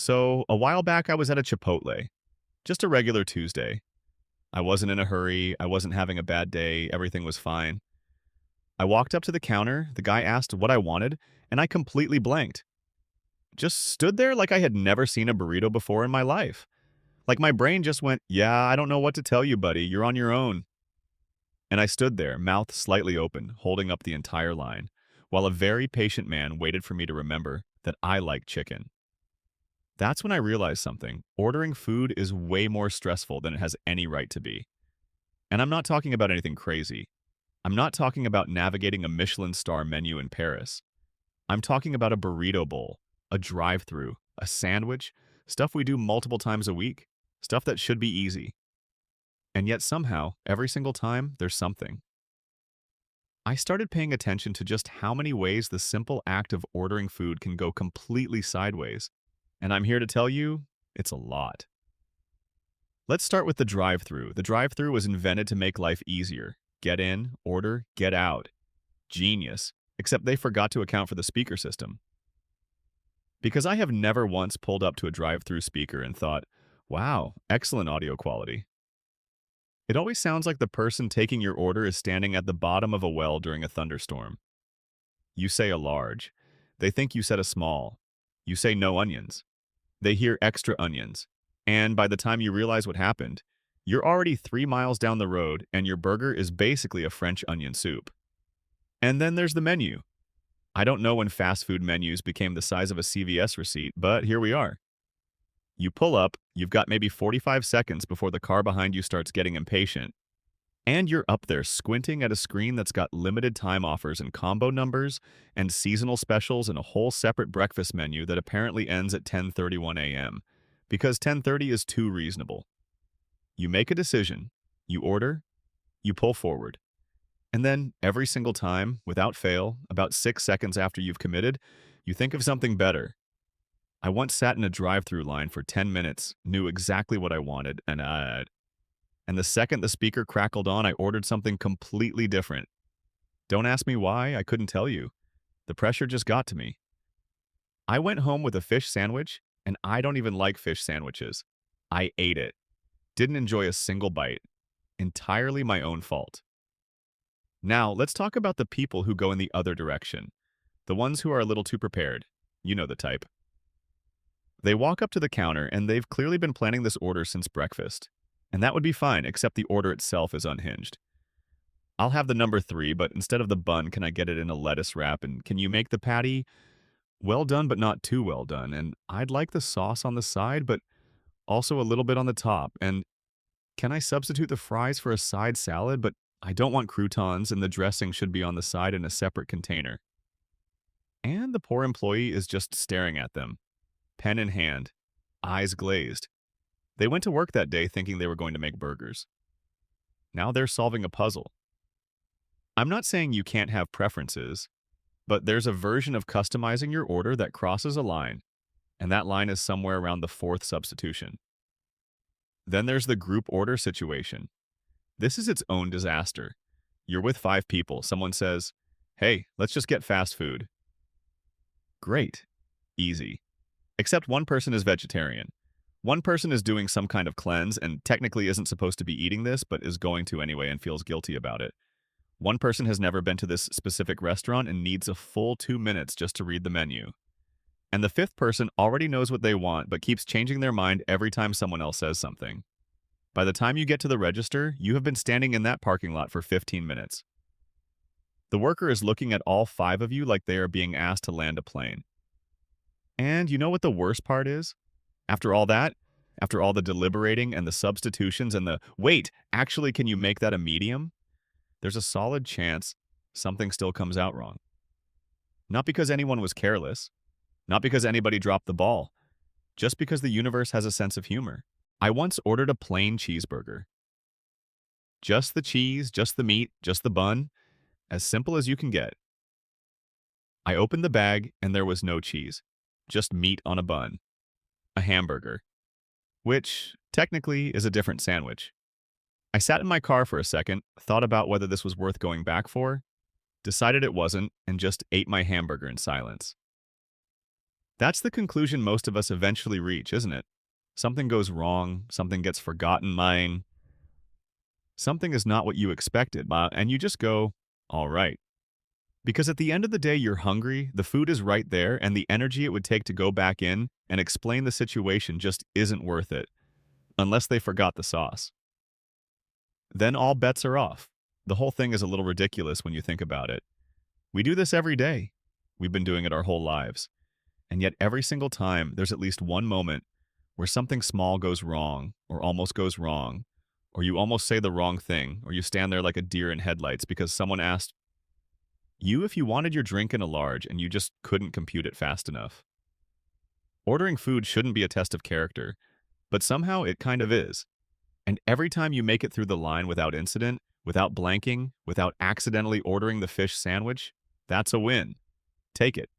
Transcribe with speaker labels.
Speaker 1: So, a while back, I was at a Chipotle, just a regular Tuesday. I wasn't in a hurry, I wasn't having a bad day, everything was fine. I walked up to the counter, the guy asked what I wanted, and I completely blanked. Just stood there like I had never seen a burrito before in my life. Like my brain just went, yeah, I don't know what to tell you, buddy, you're on your own. And I stood there, mouth slightly open, holding up the entire line, while a very patient man waited for me to remember that I like chicken. That's when I realized something. Ordering food is way more stressful than it has any right to be. And I'm not talking about anything crazy. I'm not talking about navigating a Michelin star menu in Paris. I'm talking about a burrito bowl, a drive-thru, a sandwich, stuff we do multiple times a week, stuff that should be easy. And yet somehow, every single time, there's something. I started paying attention to just how many ways the simple act of ordering food can go completely sideways. And I'm here to tell you, it's a lot. Let's start with the drive-thru. The drive-thru was invented to make life easier. Get in, order, get out. Genius. Except they forgot to account for the speaker system. Because I have never once pulled up to a drive-thru speaker and thought, wow, excellent audio quality. It always sounds like the person taking your order is standing at the bottom of a well during a thunderstorm. You say a large. They think you said a small. You say no onions. They hear extra onions. And by the time you realize what happened, you're already 3 miles down the road and your burger is basically a French onion soup. And then there's the menu. I don't know when fast food menus became the size of a CVS receipt, but here we are. You pull up, you've got maybe 45 seconds before the car behind you starts getting impatient. And you're up there squinting at a screen that's got limited time offers and combo numbers and seasonal specials and a whole separate breakfast menu that apparently ends at 10:31 a.m. because 10:30 is too reasonable. You make a decision, you order, you pull forward. And then every single time, without fail, about 6 seconds after you've committed, you think of something better. I once sat in a drive-thru line for 10 minutes, knew exactly what I wanted, and the second the speaker crackled on, I ordered something completely different. Don't ask me why, I couldn't tell you. The pressure just got to me. I went home with a fish sandwich, and I don't even like fish sandwiches. I ate it. Didn't enjoy a single bite. Entirely my own fault. Now, let's talk about the people who go in the other direction. The ones who are a little too prepared. You know the type. They walk up to the counter, and they've clearly been planning this order since breakfast. And that would be fine, except the order itself is unhinged. I'll have the number 3, but instead of the bun, can I get it in a lettuce wrap? And can you make the patty well done, but not too well done? And I'd like the sauce on the side, but also a little bit on the top. And can I substitute the fries for a side salad? But I don't want croutons, and the dressing should be on the side in a separate container. And the poor employee is just staring at them, pen in hand, eyes glazed. They went to work that day thinking they were going to make burgers. Now they're solving a puzzle. I'm not saying you can't have preferences, but there's a version of customizing your order that crosses a line, and that line is somewhere around the 4th substitution. Then there's the group order situation. This is its own disaster. You're with 5 people. Someone says, hey, let's just get fast food. Great. Easy. Except one person is vegetarian. One person is doing some kind of cleanse and technically isn't supposed to be eating this, but is going to anyway and feels guilty about it. One person has never been to this specific restaurant and needs a full 2 minutes just to read the menu. And the 5th person already knows what they want, but keeps changing their mind every time someone else says something. By the time you get to the register, you have been standing in that parking lot for 15 minutes. The worker is looking at all 5 of you like they are being asked to land a plane. And you know what the worst part is? After all that, after all the deliberating and the substitutions and the, wait, actually, can you make that a medium? There's a solid chance something still comes out wrong. Not because anyone was careless, not because anybody dropped the ball, just because the universe has a sense of humor. I once ordered a plain cheeseburger. Just the cheese, just the meat, just the bun, as simple as you can get. I opened the bag and there was no cheese, just meat on a bun. A hamburger, which technically is a different sandwich. I sat in my car for a second, thought about whether this was worth going back for, decided it wasn't, and just ate my hamburger in silence. That's the conclusion most of us eventually reach, isn't it? Something goes wrong, something gets forgotten, something is not what you expected, and you just go, all right. Because at the end of the day, you're hungry, the food is right there, and the energy it would take to go back in and explain the situation just isn't worth it, unless they forgot the sauce. Then all bets are off. The whole thing is a little ridiculous when you think about it. We do this every day. We've been doing it our whole lives. And yet every single time, there's at least one moment where something small goes wrong, or almost goes wrong, or you almost say the wrong thing, or you stand there like a deer in headlights because someone asked you if you wanted your drink in a large and you just couldn't compute it fast enough. Ordering food shouldn't be a test of character, but somehow it kind of is. And every time you make it through the line without incident, without blanking, without accidentally ordering the fish sandwich, that's a win. Take it.